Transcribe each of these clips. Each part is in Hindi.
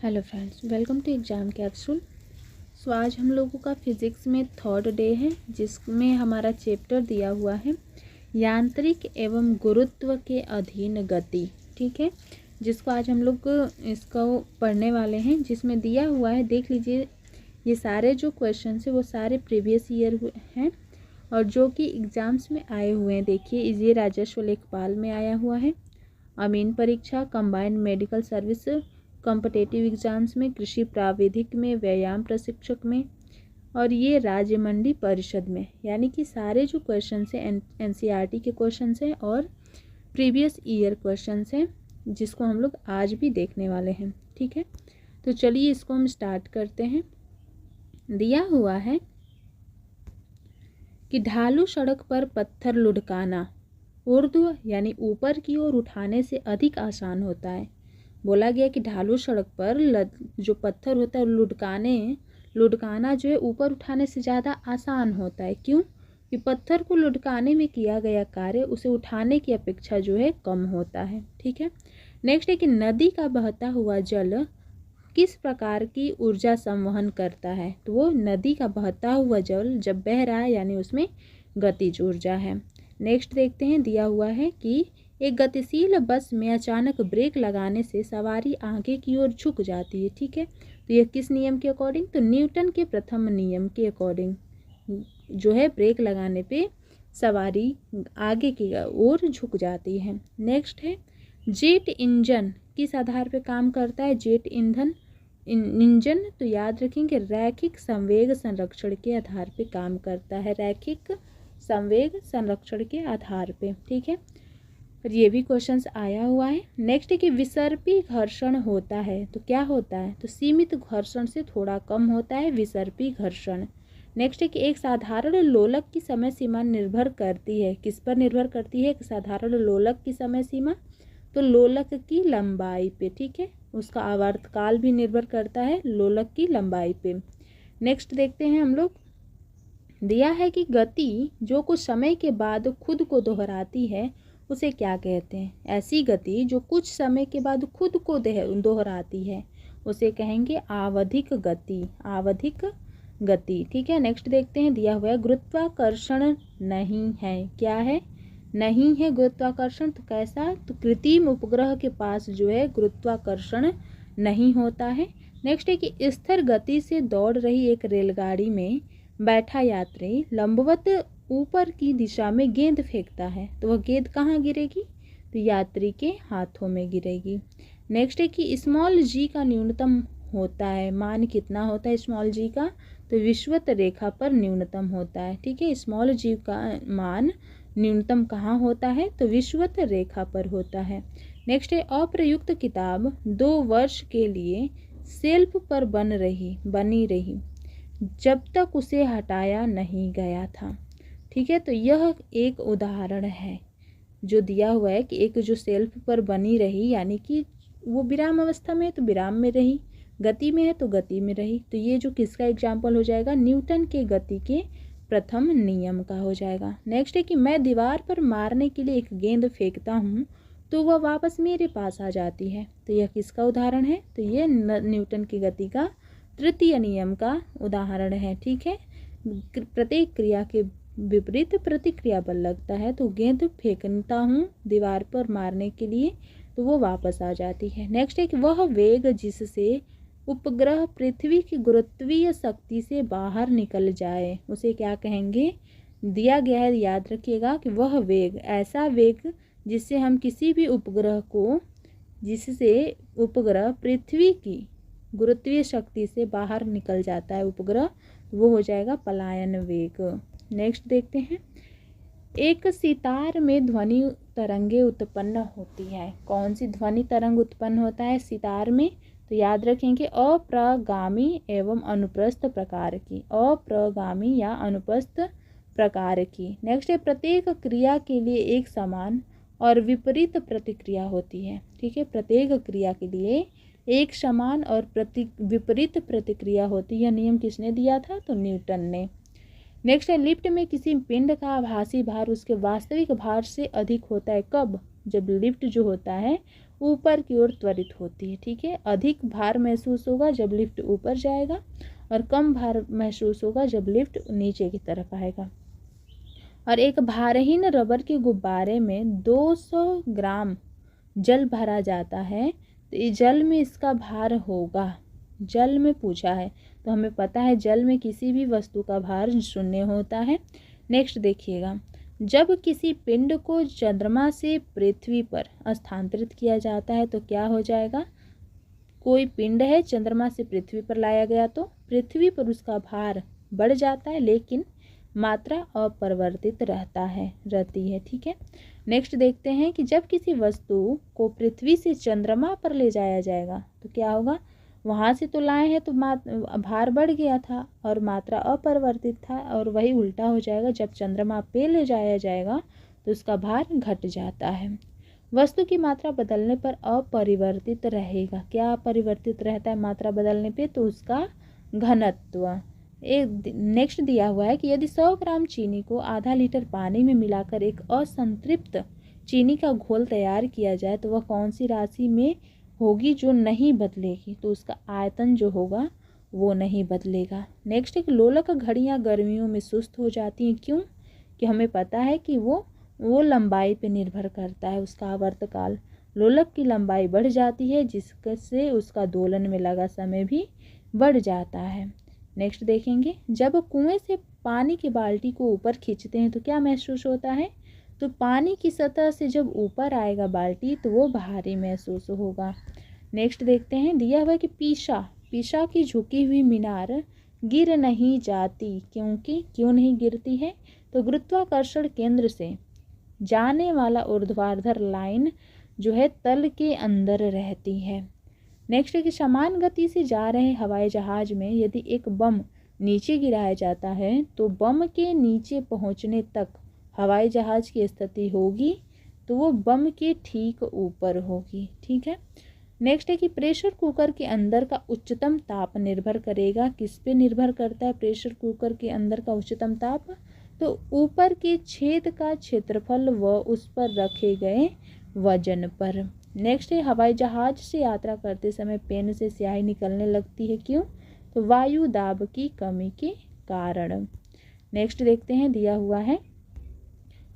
Hello friends, welcome to exam capsule. आज हम लोगों का फिज़िक्स में थर्ड डे है, जिसमें हमारा चैप्टर दिया हुआ है यांत्रिक एवं गुरुत्व के अधीन गति। ठीक है, जिसको आज हम लोग इसको पढ़ने वाले हैं। जिसमें दिया हुआ है, देख लीजिए, ये सारे जो क्वेश्चन है वो सारे प्रीवियस ईयर हैं और जो कि एग्ज़ाम्स में आए हुए हैं। देखिए, ये राजस्व लेखपाल में आया हुआ है, अमीन परीक्षा, combined medical service, competitive exams में, कृषि प्राविधिक में, व्यायाम प्रशिक्षक में, और ये राज्य मंडी परिषद में। यानी कि सारे जो क्वेश्चन हैं एनसीईआरटी के क्वेश्चन हैं और प्रीवियस ईयर क्वेश्चन हैं, जिसको हम लोग आज भी देखने वाले हैं। ठीक है, तो चलिए इसको हम स्टार्ट करते हैं। दिया हुआ है कि ढालू सड़क पर पत्थर लुढ़काना ऊर्ध्व यानी ऊपर की ओर उठाने से अधिक आसान होता है। बोला गया कि ढालू सड़क पर जो पत्थर होता है लुढ़काना जो है ऊपर उठाने से ज़्यादा आसान होता है। क्यों? कि पत्थर को लुढ़काने में किया गया कार्य उसे उठाने की अपेक्षा जो है कम होता है। ठीक है, नेक्स्ट है कि नदी का बहता हुआ जल किस प्रकार की ऊर्जा संवहन करता है। तो वो नदी का बहता हुआ जल जब बह रहा है यानी उसमें गतिज ऊर्जा है। नेक्स्ट देखते हैं, दिया हुआ है कि एक गतिशील बस में अचानक ब्रेक लगाने से सवारी आगे की ओर झुक जाती है। ठीक है, तो यह किस नियम के अकॉर्डिंग? तो न्यूटन के प्रथम नियम के अकॉर्डिंग जो है ब्रेक लगाने पे सवारी आगे की ओर झुक जाती है। नेक्स्ट है, जेट इंजन किस आधार पे काम करता है? जेट इंजन तो याद रखेंगे रैखिक संवेग संरक्षण के आधार पे काम करता है, रैखिक संवेग संरक्षण के आधार पे। ठीक है, और ये भी क्वेश्चंस आया हुआ है। नेक्स्ट है कि विसर्पी घर्षण होता है तो क्या होता है? तो सीमित घर्षण से थोड़ा कम होता है विसर्पी घर्षण। नेक्स्ट है कि एक साधारण लोलक की समय सीमा निर्भर करती है, किस पर निर्भर करती है? एक साधारण लोलक की समय सीमा तो लोलक की लंबाई पे। ठीक है, उसका आवर्तकाल भी निर्भर करता है लोलक की लंबाई पे। नेक्स्ट देखते हैं हम लोग, दिया है कि गति जो कुछ समय के बाद खुद को दोहराती है उसे क्या कहते हैं? ऐसी गति जो कुछ समय के बाद खुद को दोहराती है उसे कहेंगे आवधिक गति, आवधिक गति। ठीक है, नेक्स्ट देखते हैं, दिया हुआ है गुरुत्वाकर्षण नहीं है। क्या है? नहीं है गुरुत्वाकर्षण। तो कैसा? तो कृत्रिम उपग्रह के पास जो है गुरुत्वाकर्षण नहीं होता है। नेक्स्ट है कि स्थिर गति से दौड़ रही एक रेलगाड़ी में बैठा यात्री लंबवत ऊपर की दिशा में गेंद फेंकता है तो वह गेंद कहाँ गिरेगी? तो यात्री के हाथों में गिरेगी। नेक्स्ट है कि स्मॉल जी का न्यूनतम होता है, मान कितना होता है स्मॉल जी का? तो विषुवत रेखा पर न्यूनतम होता है। ठीक है, स्मॉल जी का मान न्यूनतम कहाँ होता है? तो विषुवत रेखा पर होता है। नेक्स्ट है, अप्रयुक्त किताब 2 वर्ष के लिए शेल्फ पर बनी रही जब तक उसे हटाया नहीं गया था। ठीक है, तो यह एक उदाहरण है जो दिया हुआ है कि एक जो शेल्फ पर बनी रही यानी कि वो विराम अवस्था में है तो विराम में रही, गति में है तो गति में रही। तो ये जो किसका एग्जाम्पल हो जाएगा? न्यूटन के गति के प्रथम नियम का हो जाएगा। नेक्स्ट है कि मैं दीवार पर मारने के लिए एक गेंद फेंकता हूँ तो वह वापस मेरे पास आ जाती है। तो यह किसका उदाहरण है? तो ये न्यूटन की गति का तृतीय नियम का उदाहरण है। ठीक है, प्रत्येक क्रिया के विपरीत प्रतिक्रिया बल लगता है तो गेंद फेंकता हूँ दीवार पर मारने के लिए तो वो वापस आ जाती है। नेक्स्ट है कि वह वेग जिससे उपग्रह पृथ्वी की गुरुत्वीय शक्ति से बाहर निकल जाए उसे क्या कहेंगे? दिया गया है, याद रखिएगा कि वह वेग, ऐसा वेग जिससे हम किसी भी उपग्रह को, जिससे उपग्रह पृथ्वी की गुरुत्वीय शक्ति से बाहर निकल जाता है उपग्रह, वो हो जाएगा पलायन वेग। नेक्स्ट देखते हैं, एक सितार में ध्वनि तरंगे उत्पन्न होती है। कौन सी ध्वनि तरंग उत्पन्न होता है सितार में? तो याद रखेंगे अप्रगामी एवं अनुप्रस्थ प्रकार की, अप्रगामी या अनुप्रस्थ प्रकार की। नेक्स्ट है, प्रत्येक क्रिया के लिए एक समान और विपरीत प्रतिक्रिया होती है। ठीक है, प्रत्येक क्रिया के लिए एक समान और विपरीत प्रतिक्रिया होती है। नियम किसने दिया था? तो न्यूटन ने। नेक्स्ट है, लिफ्ट में किसी पिंड का आभासी भार उसके वास्तविक भार से अधिक होता है। कब? जब लिफ्ट जो होता है ऊपर की ओर त्वरित होती है। ठीक है, अधिक भार महसूस होगा जब लिफ्ट ऊपर जाएगा और कम भार महसूस होगा जब लिफ्ट नीचे की तरफ आएगा। और एक भारहीन रबर के गुब्बारे में 200 ग्राम जल भरा जाता है तो इस जल में इसका भार होगा। जल में पूछा है तो हमें पता है जल में किसी भी वस्तु का भार शून्य होता है। नेक्स्ट देखिएगा, जब किसी पिंड को चंद्रमा से पृथ्वी पर स्थानांतरित किया जाता है तो क्या हो जाएगा। कोई पिंड है चंद्रमा से पृथ्वी पर लाया गया तो पृथ्वी पर उसका भार बढ़ जाता है लेकिन मात्रा अपरिवर्तित रहती है। ठीक है, नेक्स्ट देखते हैं कि जब किसी वस्तु को पृथ्वी से चंद्रमा पर ले जाया जाएगा तो क्या होगा। वहाँ से तो लाए हैं तो भार बढ़ गया था और मात्रा अपरिवर्तित था, और वही उल्टा हो जाएगा, जब चंद्रमा पे ले जाया जाएगा तो उसका भार घट जाता है। वस्तु की मात्रा बदलने पर अपरिवर्तित रहेगा। क्या अपरिवर्तित रहता है मात्रा बदलने पे, तो उसका घनत्व। एक नेक्स्ट दिया हुआ है कि यदि 100 ग्राम चीनी को आधा लीटर पानी में मिलाकर एक असंतृप्त चीनी का घोल तैयार किया जाए तो वह कौन सी राशि में होगी जो नहीं बदलेगी, तो उसका आयतन जो होगा वो नहीं बदलेगा। नेक्स्ट एक लोलक घड़ियाँ गर्मियों में सुस्त हो जाती हैं, क्यों कि हमें पता है कि वो लंबाई पे निर्भर करता है, उसका आवर्तकाल। लोलक की लंबाई बढ़ जाती है जिससे उसका दोलन में लगा समय भी बढ़ जाता है। नेक्स्ट देखेंगे, जब कुएं से पानी की बाल्टी को ऊपर खींचते हैं तो क्या महसूस होता है, तो पानी की सतह से जब ऊपर आएगा बाल्टी तो वो भारी महसूस होगा। नेक्स्ट देखते हैं, दिया हुआ कि पीसा की झुकी हुई मीनार गिर नहीं जाती, क्यों नहीं गिरती है, तो गुरुत्वाकर्षण केंद्र से जाने वाला ऊर्ध्वाधर लाइन जो है तल के अंदर रहती है। नेक्स्ट है कि समान गति से जा रहे हवाई जहाज में यदि एक बम नीचे गिराया जाता है तो बम के नीचे पहुंचने तक हवाई जहाज की स्थिति होगी तो वो बम के ठीक ऊपर होगी। ठीक है, नेक्स्ट है कि प्रेशर कुकर के अंदर का उच्चतम ताप निर्भर करेगा, किस पे निर्भर करता है प्रेशर कुकर के अंदर का उच्चतम ताप, तो ऊपर के छेद का क्षेत्रफल व उस पर रखे गए वजन पर। नेक्स्ट है, हवाई जहाज से यात्रा करते समय पेन से स्याही निकलने लगती है, क्यों, तो वायु दाब की कमी के कारण। नेक्स्ट देखते हैं, दिया हुआ है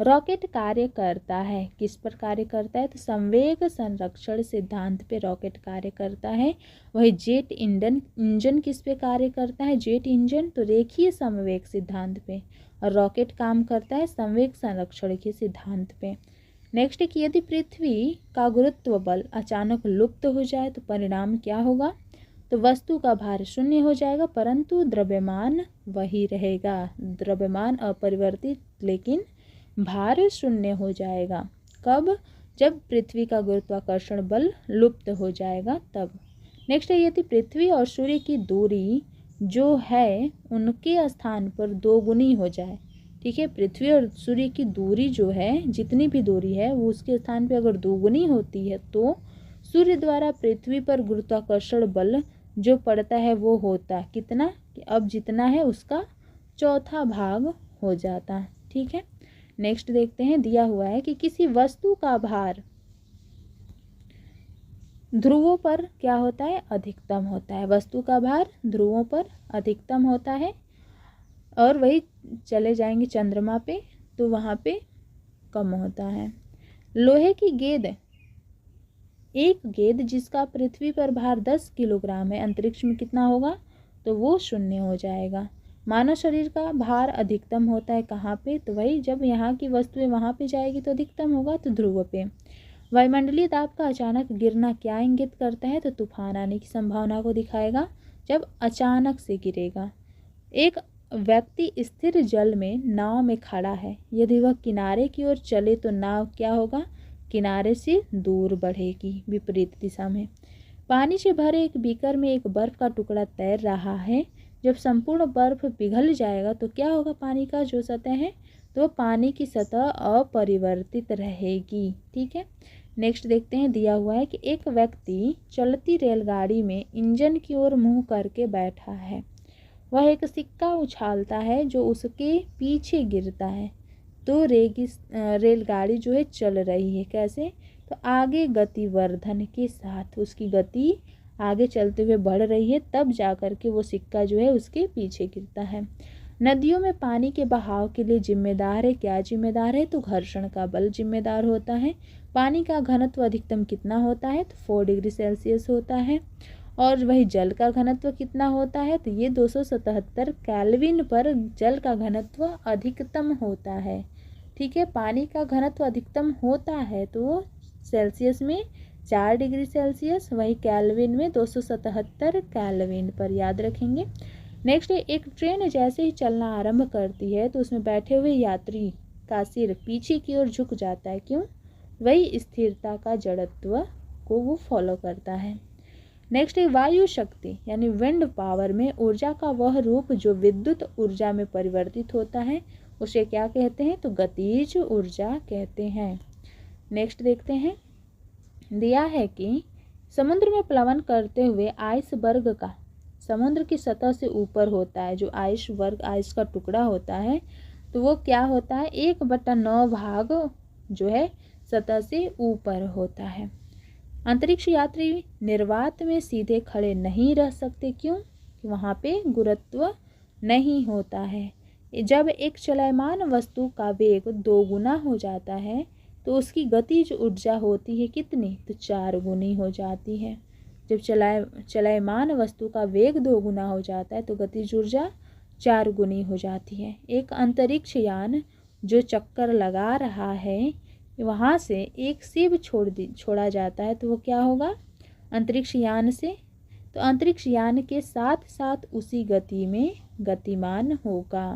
रॉकेट कार्य करता है, किस पर कार्य करता है, तो संवेग संरक्षण सिद्धांत पे रॉकेट कार्य करता है। वही जेट इंजन किस पे कार्य करता है, जेट इंजन तो रेखीय समवेग सिद्धांत पे, और रॉकेट काम करता है संवेग संरक्षण के सिद्धांत पे। नेक्स्ट है कि यदि पृथ्वी का गुरुत्व बल अचानक लुप्त हो जाए तो परिणाम क्या होगा, तो वस्तु का भार शून्य हो जाएगा परंतु द्रव्यमान वही रहेगा। द्रव्यमान अपरिवर्तित लेकिन भार शून्य हो जाएगा। कब, जब पृथ्वी का गुरुत्वाकर्षण बल लुप्त हो जाएगा तब। नेक्स्ट है, यदि पृथ्वी और सूर्य की दूरी जो है उनके स्थान पर दोगुनी हो जाए, ठीक है, पृथ्वी और सूर्य की दूरी जो है जितनी भी दूरी है वो उसके स्थान पे अगर दोगुनी होती है तो सूर्य द्वारा पृथ्वी पर गुरुत्वाकर्षण बल जो पड़ता है वो होता कितना, कि अब जितना है उसका चौथा भाग हो जाता। ठीक है, नेक्स्ट देखते हैं, दिया हुआ है कि किसी वस्तु का भार ध्रुवों पर क्या होता है, अधिकतम होता है। वस्तु का भार ध्रुवों पर अधिकतम होता है और वही चले जाएंगे चंद्रमा पे तो वहाँ पे कम होता है। लोहे की गेंद, एक गेंद जिसका पृथ्वी पर भार 10 किलोग्राम है अंतरिक्ष में कितना होगा, तो वो शून्य हो जाएगा। मानव शरीर का भार अधिकतम होता है कहाँ पे, तो वही जब यहाँ की वस्तुएं वहाँ पे जाएगी तो अधिकतम होगा, तो ध्रुव पे। वायुमंडलीय दाब का अचानक गिरना क्या इंगित करता है, तो तूफान आने की संभावना को दिखाएगा जब अचानक से गिरेगा। एक व्यक्ति स्थिर जल में नाव में खड़ा है, यदि वह किनारे की ओर चले तो नाव क्या होगा, किनारे से दूर बढ़ेगी विपरीत दिशा में। पानी से भरे एक बीकर में एक बर्फ का टुकड़ा तैर रहा है, जब संपूर्ण बर्फ पिघल जाएगा तो क्या होगा, पानी का जो सतह है तो पानी की सतह अपरिवर्तित रहेगी। ठीक है, नेक्स्ट देखते हैं, दिया हुआ है कि एक व्यक्ति चलती रेलगाड़ी में इंजन की ओर मुंह करके बैठा है, वह एक सिक्का उछालता है जो उसके पीछे गिरता है तो रेलगाड़ी जो है चल रही है, कैसे, तो आगे गतिवर्धन के साथ उसकी गति आगे चलते हुए बढ़ रही है, तब जा कर के वो सिक्का जो है उसके पीछे गिरता है। नदियों में पानी के बहाव के लिए जिम्मेदार है, क्या जिम्मेदार है, तो घर्षण का बल जिम्मेदार होता है। पानी का घनत्व अधिकतम कितना होता है, तो 4 डिग्री सेल्सियस होता है। और वही जल का घनत्व कितना होता है, तो ये 277 केल्विन पर जल का घनत्व अधिकतम होता है। ठीक है, पानी का घनत्व अधिकतम होता है तो सेल्सियस में 4 डिग्री सेल्सियस, वही केल्विन में 277 केल्विन पर, याद रखेंगे। नेक्स्ट है, एक ट्रेन जैसे ही चलना आरंभ करती है तो उसमें बैठे हुए यात्री का सिर पीछे की ओर झुक जाता है, क्यों, वही स्थिरता का जड़त्व को वो फॉलो करता है। नेक्स्ट है, वायु शक्ति यानी विंड पावर में ऊर्जा का वह रूप जो विद्युत ऊर्जा में परिवर्तित होता है उसे क्या कहते हैं, तो गतिज ऊर्जा कहते हैं। नेक्स्ट देखते हैं, दिया है कि समुद्र में प्लवन करते हुए आइसबर्ग का समुद्र की सतह से ऊपर होता है, जो आइसबर्ग आइस का टुकड़ा होता है तो वो क्या होता है, 1/9 भाग जो है सतह से ऊपर होता है। अंतरिक्ष यात्री निर्वात में सीधे खड़े नहीं रह सकते, क्यों, वहाँ पे गुरुत्व नहीं होता है। जब एक चलयमान वस्तु का वेग 2 गुना हो जाता है तो उसकी गतिज ऊर्जा होती है कितनी, तो 4 गुनी हो जाती है। जब चलयमान वस्तु का वेग 2 गुना हो जाता है तो गतिज ऊर्जा 4 गुनी हो जाती है। एक अंतरिक्ष यान जो चक्कर लगा रहा है वहाँ से एक सीब छोड़ा जाता है तो वो क्या होगा, अंतरिक्ष यान से, तो अंतरिक्ष यान के साथ साथ उसी गति में गतिमान होगा।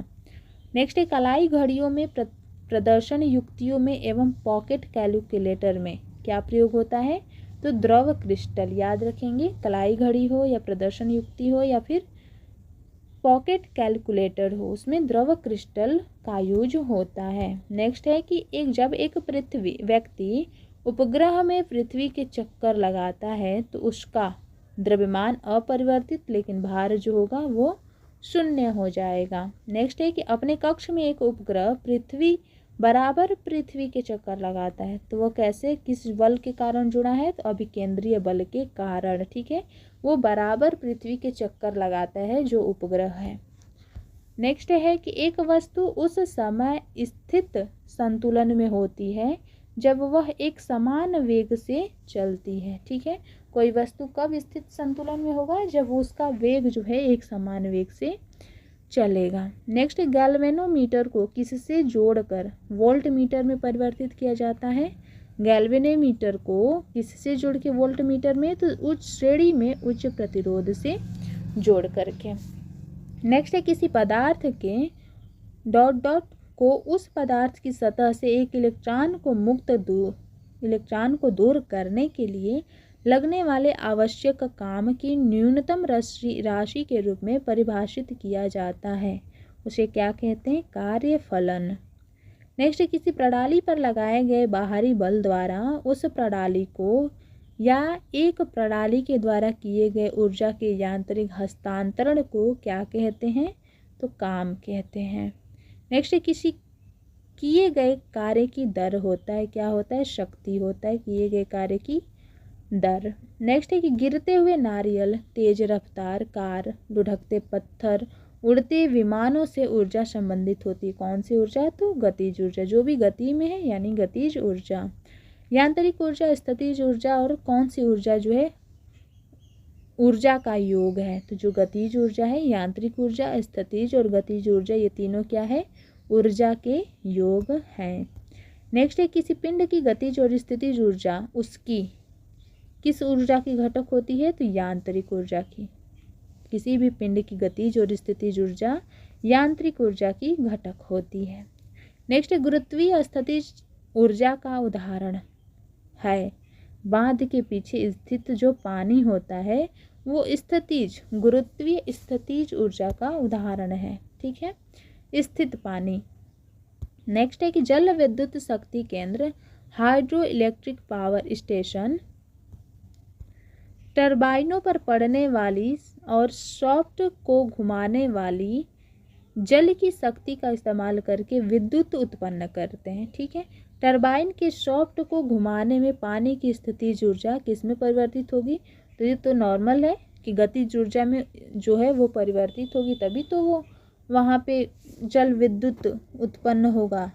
नेक्स्ट है, कलाई घड़ियों में प्रदर्शन युक्तियों में एवं पॉकेट कैलकुलेटर में क्या प्रयोग होता है, तो द्रव क्रिस्टल, याद रखेंगे, कलाई घड़ी हो या प्रदर्शन युक्ति हो या फिर पॉकेट कैलकुलेटर हो, उसमें द्रव क्रिस्टल का यूज होता है। नेक्स्ट है कि जब एक व्यक्ति उपग्रह में पृथ्वी के चक्कर लगाता है तो उसका द्रव्यमान अपरिवर्तित लेकिन भार जो होगा वो 0 हो जाएगा। नेक्स्ट है कि अपने कक्ष में एक उपग्रह बराबर पृथ्वी के चक्कर लगाता है तो वो कैसे, किस बल के कारण जुड़ा है, तो अभिकेंद्रीय बल के कारण। ठीक है, वो बराबर पृथ्वी के चक्कर लगाता है जो उपग्रह है। नेक्स्ट है कि एक वस्तु उस समय स्थित संतुलन में होती है जब वह एक समान वेग से चलती है। ठीक है, कोई वस्तु कब स्थित संतुलन में होगा, जब उसका वेग जो है एक समान वेग से चलेगा। नेक्स्ट, गैल्वेनोमीटर को किससे जोड़कर वोल्ट मीटर में परिवर्तित किया जाता है, गैल्वेनोमीटर को किससे जोड़ के वोल्ट मीटर में, तो उच्च श्रेणी में उच्च प्रतिरोध से जोड़ करके। नेक्स्ट है, किसी पदार्थ के डॉट को उस पदार्थ की सतह से एक इलेक्ट्रॉन को दूर करने के लिए लगने वाले आवश्यक काम की न्यूनतम राशि के रूप में परिभाषित किया जाता है, उसे क्या कहते हैं, कार्यफलन। नेक्स्ट, किसी प्रणाली पर लगाए गए बाहरी बल द्वारा उस प्रणाली को या एक प्रणाली के द्वारा किए गए ऊर्जा के यांत्रिक हस्तांतरण को क्या कहते हैं, तो काम कहते हैं। नेक्स्ट, किसी किए गए कार्य की दर होता है, क्या होता है, शक्ति होता है, किए गए कार्य की दर। नेक्स्ट है कि गिरते हुए नारियल, तेज रफ्तार कार, लुढ़कते पत्थर, उड़ते विमानों से ऊर्जा संबंधित होती है, कौन सी ऊर्जा, तो गतिज ऊर्जा, जो भी गति में है यानी गतिज ऊर्जा। यांत्रिक ऊर्जा, स्थितिज ऊर्जा और कौन सी ऊर्जा जो है ऊर्जा का योग है, तो जो गतिज ऊर्जा है, यांत्रिक ऊर्जा, स्थितिज और गतिज ऊर्जा, ये तीनों क्या है, ऊर्जा के योग हैं। नेक्स्ट है, किसी पिंड की गतिज और स्थितिज ऊर्जा उसकी किस ऊर्जा की घटक होती है, तो यांत्रिक ऊर्जा की। किसी भी पिंड की गतिज और स्थितिज ऊर्जा यांत्रिक ऊर्जा की घटक होती है। नेक्स्ट, गुरुत्वीय स्थितिज ऊर्जा का उदाहरण है बांध के पीछे स्थित जो पानी होता है वो स्थितिज, गुरुत्वीय स्थितिज ऊर्जा का उदाहरण है। ठीक है, स्थित पानी। नेक्स्ट है कि जल विद्युत शक्ति केंद्र, हाइड्रो इलेक्ट्रिक पावर स्टेशन, टरबाइनों पर पड़ने वाली और सॉफ्ट को घुमाने वाली जल की शक्ति का इस्तेमाल करके विद्युत उत्पन्न करते हैं। ठीक है, टरबाइन के शाफ्ट को घुमाने में पानी की स्थितिज ऊर्जा किस में परिवर्तित होगी? तो ये तो नॉर्मल है कि गतिज ऊर्जा में जो है वो परिवर्तित होगी, तभी तो वो वहाँ पे जल विद्युत उत्पन्न होगा।